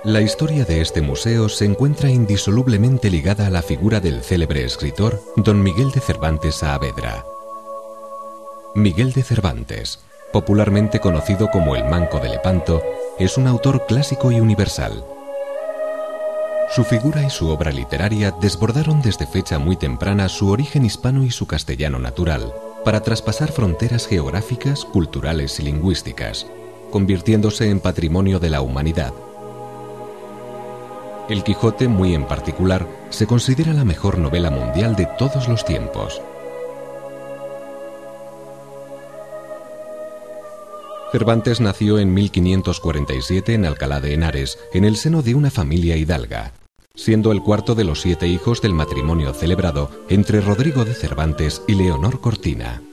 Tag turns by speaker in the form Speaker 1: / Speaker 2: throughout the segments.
Speaker 1: La historia de este museo se encuentra indisolublemente ligada a la figura del célebre escritor Don Miguel de Cervantes Saavedra. Miguel de Cervantes, popularmente conocido como el Manco de Lepanto, es un autor clásico y universal. Su figura y su obra literaria desbordaron desde fecha muy temprana su origen hispano y su castellano natural, para traspasar fronteras geográficas, culturales y lingüísticas, convirtiéndose en patrimonio de la humanidad. El Quijote, muy en particular, se considera la mejor novela mundial de todos los tiempos. Cervantes nació en 1547 en Alcalá de Henares, en el seno de una familia hidalga, siendo el cuarto de los 7 hijos del matrimonio celebrado entre Rodrigo de Cervantes y Leonor Cortina.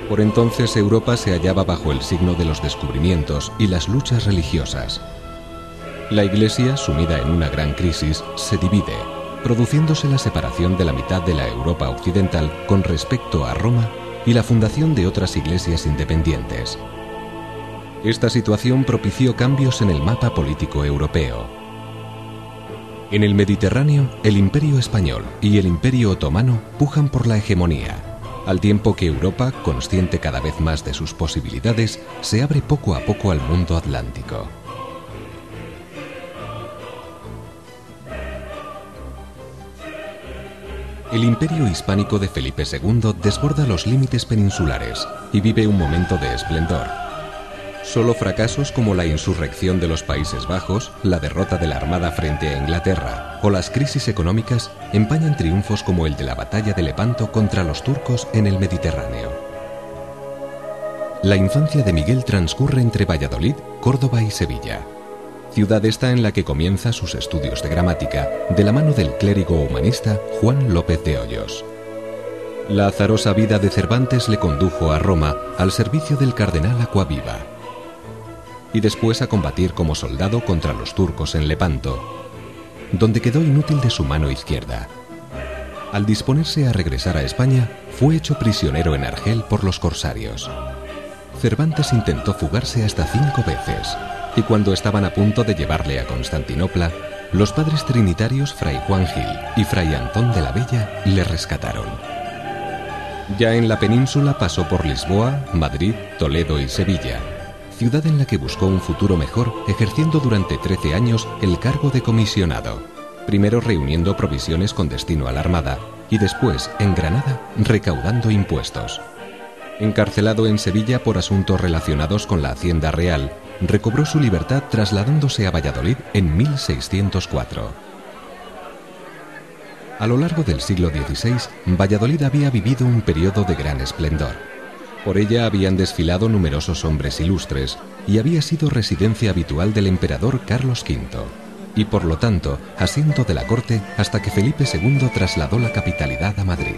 Speaker 1: Por entonces Europa se hallaba bajo el signo de los descubrimientos y las luchas religiosas. La Iglesia, sumida en una gran crisis, se divide, produciéndose la separación de la mitad de la Europa occidental con respecto a Roma y la fundación de otras iglesias independientes. Esta situación propició cambios en el mapa político europeo. En el Mediterráneo, el Imperio Español y el Imperio Otomano pujan por la hegemonía, al tiempo que Europa, consciente cada vez más de sus posibilidades, se abre poco a poco al mundo atlántico. El imperio hispánico de Felipe II desborda los límites peninsulares y vive un momento de esplendor. Solo fracasos como la insurrección de los Países Bajos, la derrota de la Armada frente a Inglaterra o las crisis económicas empañan triunfos como el de la batalla de Lepanto contra los turcos en el Mediterráneo. La infancia de Miguel transcurre entre Valladolid, Córdoba y Sevilla, ciudad esta en la que comienza sus estudios de gramática de la mano del clérigo humanista Juan López de Hoyos. La azarosa vida de Cervantes le condujo a Roma al servicio del cardenal Acquaviva y después a combatir como soldado contra los turcos en Lepanto, donde quedó inútil de su mano izquierda. Al disponerse a regresar a España, fue hecho prisionero en Argel por los corsarios. Cervantes intentó fugarse hasta 5 veces, y cuando estaban a punto de llevarle a Constantinopla, los padres trinitarios Fray Juan Gil y Fray Antón de la Bella le rescataron. Ya en la península pasó por Lisboa, Madrid, Toledo y Sevilla, ciudad en la que buscó un futuro mejor ejerciendo durante 13 años el cargo de comisionado, primero reuniendo provisiones con destino a la Armada y después, en Granada, recaudando impuestos. Encarcelado en Sevilla por asuntos relacionados con la Hacienda Real, recobró su libertad trasladándose a Valladolid en 1604. A lo largo del siglo XVI, Valladolid había vivido un periodo de gran esplendor. Por ella habían desfilado numerosos hombres ilustres y había sido residencia habitual del emperador Carlos V, y por lo tanto, asiento de la corte hasta que Felipe II trasladó la capitalidad a Madrid.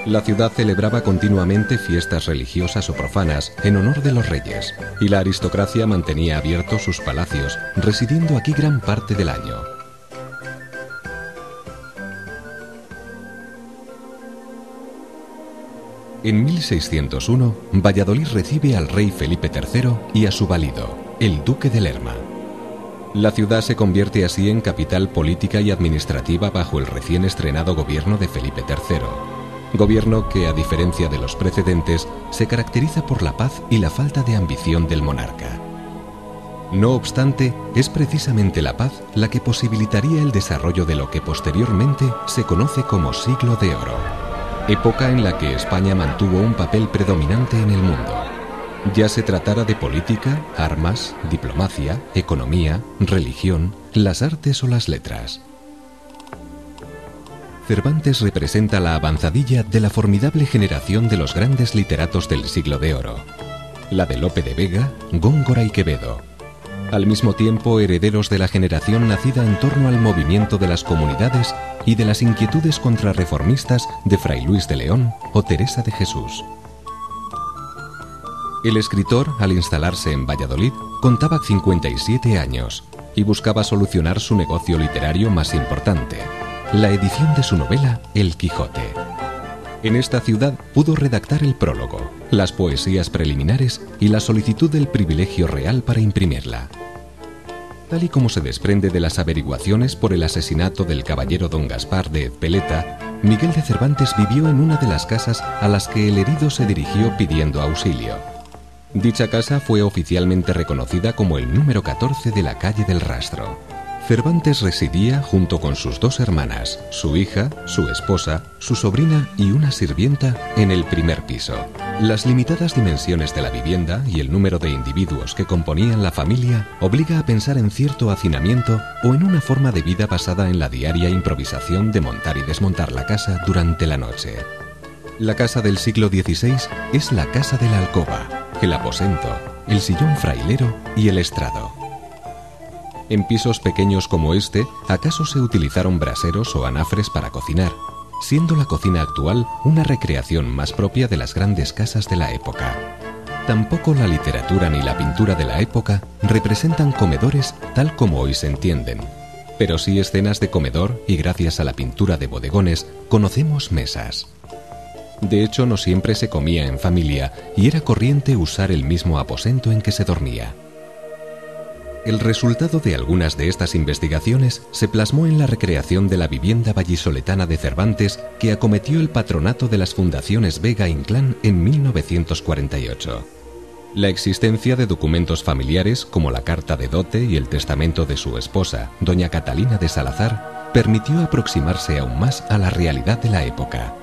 Speaker 1: La ciudad celebraba continuamente fiestas religiosas o profanas en honor de los reyes, y la aristocracia mantenía abiertos sus palacios, residiendo aquí gran parte del año. En 1601, Valladolid recibe al rey Felipe III y a su valido, el duque de Lerma. La ciudad se convierte así en capital política y administrativa bajo el recién estrenado gobierno de Felipe III. Gobierno que, a diferencia de los precedentes, se caracteriza por la paz y la falta de ambición del monarca. No obstante, es precisamente la paz la que posibilitaría el desarrollo de lo que posteriormente se conoce como Siglo de Oro, época en la que España mantuvo un papel predominante en el mundo, ya se tratara de política, armas, diplomacia, economía, religión, las artes o las letras. Cervantes representa la avanzadilla de la formidable generación de los grandes literatos del Siglo de Oro, la de Lope de Vega, Góngora y Quevedo, al mismo tiempo herederos de la generación nacida en torno al movimiento de las comunidades y de las inquietudes contrarreformistas de Fray Luis de León o Teresa de Jesús. El escritor, al instalarse en Valladolid, contaba 57 años y buscaba solucionar su negocio literario más importante, la edición de su novela El Quijote. En esta ciudad pudo redactar el prólogo, las poesías preliminares y la solicitud del privilegio real para imprimirla. Tal y como se desprende de las averiguaciones por el asesinato del caballero don Gaspar de Ezpeleta, Miguel de Cervantes vivió en una de las casas a las que el herido se dirigió pidiendo auxilio. Dicha casa fue oficialmente reconocida como el número 14 de la calle del Rastro. Cervantes residía junto con sus 2 hermanas, su hija, su esposa, su sobrina y una sirvienta en el primer piso. Las limitadas dimensiones de la vivienda y el número de individuos que componían la familia obliga a pensar en cierto hacinamiento o en una forma de vida basada en la diaria improvisación de montar y desmontar la casa durante la noche. La casa del siglo XVI es la casa de la alcoba, el aposento, el sillón frailero y el estrado. En pisos pequeños como este, acaso se utilizaron braseros o anafres para cocinar, siendo la cocina actual una recreación más propia de las grandes casas de la época. Tampoco la literatura ni la pintura de la época representan comedores tal como hoy se entienden, pero sí escenas de comedor y gracias a la pintura de bodegones conocemos mesas. De hecho, no siempre se comía en familia y era corriente usar el mismo aposento en que se dormía. El resultado de algunas de estas investigaciones se plasmó en la recreación de la vivienda vallisoletana de Cervantes que acometió el patronato de las fundaciones Vega Inclán en 1948. La existencia de documentos familiares como la carta de dote y el testamento de su esposa, doña Catalina de Salazar, permitió aproximarse aún más a la realidad de la época.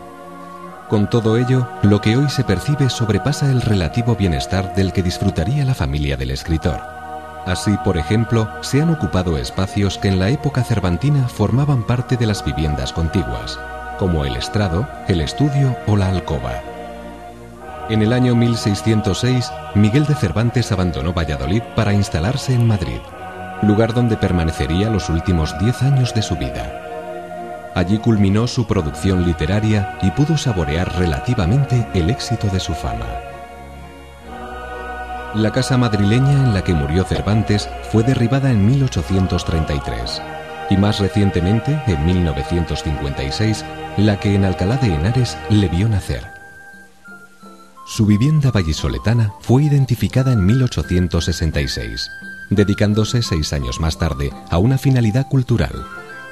Speaker 1: Con todo ello, lo que hoy se percibe sobrepasa el relativo bienestar del que disfrutaría la familia del escritor. Así, por ejemplo, se han ocupado espacios que en la época cervantina formaban parte de las viviendas contiguas, como el estrado, el estudio o la alcoba. En el año 1606, Miguel de Cervantes abandonó Valladolid para instalarse en Madrid, lugar donde permanecería los últimos 10 años de su vida. Allí culminó su producción literaria y pudo saborear relativamente el éxito de su fama. La casa madrileña en la que murió Cervantes fue derribada en 1833 y más recientemente, en 1956, la que en Alcalá de Henares le vio nacer. Su vivienda vallisoletana fue identificada en 1866, dedicándose 6 años más tarde a una finalidad cultural,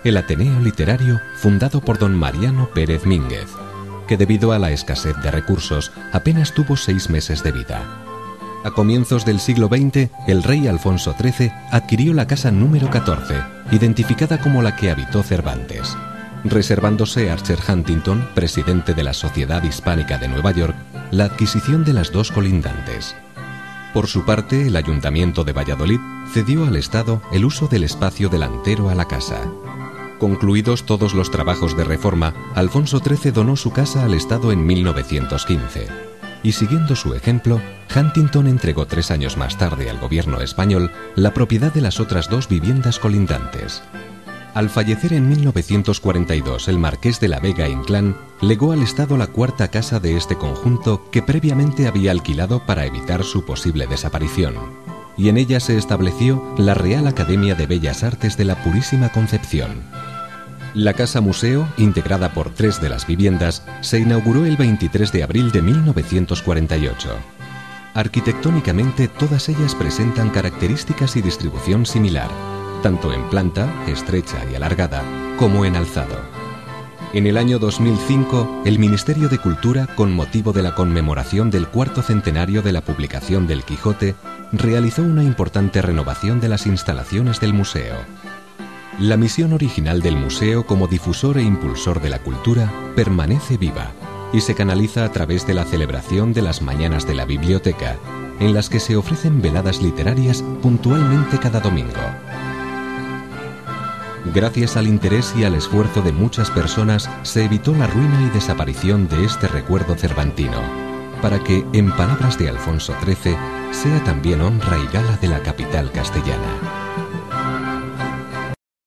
Speaker 1: el Ateneo Literario fundado por don Mariano Pérez Mínguez, que debido a la escasez de recursos apenas tuvo 6 meses de vida. A comienzos del siglo XX, el rey Alfonso XIII adquirió la casa número 14, identificada como la que habitó Cervantes, reservándose Archer Huntington, presidente de la Sociedad Hispánica de Nueva York, la adquisición de las 2 colindantes. Por su parte, el Ayuntamiento de Valladolid cedió al Estado el uso del espacio delantero a la casa. Concluidos todos los trabajos de reforma, Alfonso XIII donó su casa al Estado en 1915. Y siguiendo su ejemplo, Huntington entregó 3 años más tarde al gobierno español la propiedad de las otras 2 viviendas colindantes. Al fallecer en 1942 el marqués de la Vega Inclán, legó al Estado la 4ª casa de este conjunto que previamente había alquilado para evitar su posible desaparición, y en ella se estableció la Real Academia de Bellas Artes de la Purísima Concepción. La Casa Museo, integrada por 3 de las viviendas, se inauguró el 23 de abril de 1948. Arquitectónicamente, todas ellas presentan características y distribución similar, tanto en planta, estrecha y alargada, como en alzado. En el año 2005, el Ministerio de Cultura, con motivo de la conmemoración del 4º centenario de la publicación del Quijote, realizó una importante renovación de las instalaciones del museo. La misión original del museo como difusor e impulsor de la cultura permanece viva y se canaliza a través de la celebración de las Mañanas de la Biblioteca, en las que se ofrecen veladas literarias puntualmente cada domingo. Gracias al interés y al esfuerzo de muchas personas se evitó la ruina y desaparición de este recuerdo cervantino, para que, en palabras de Alfonso XIII, sea también honra y gala de la capital castellana.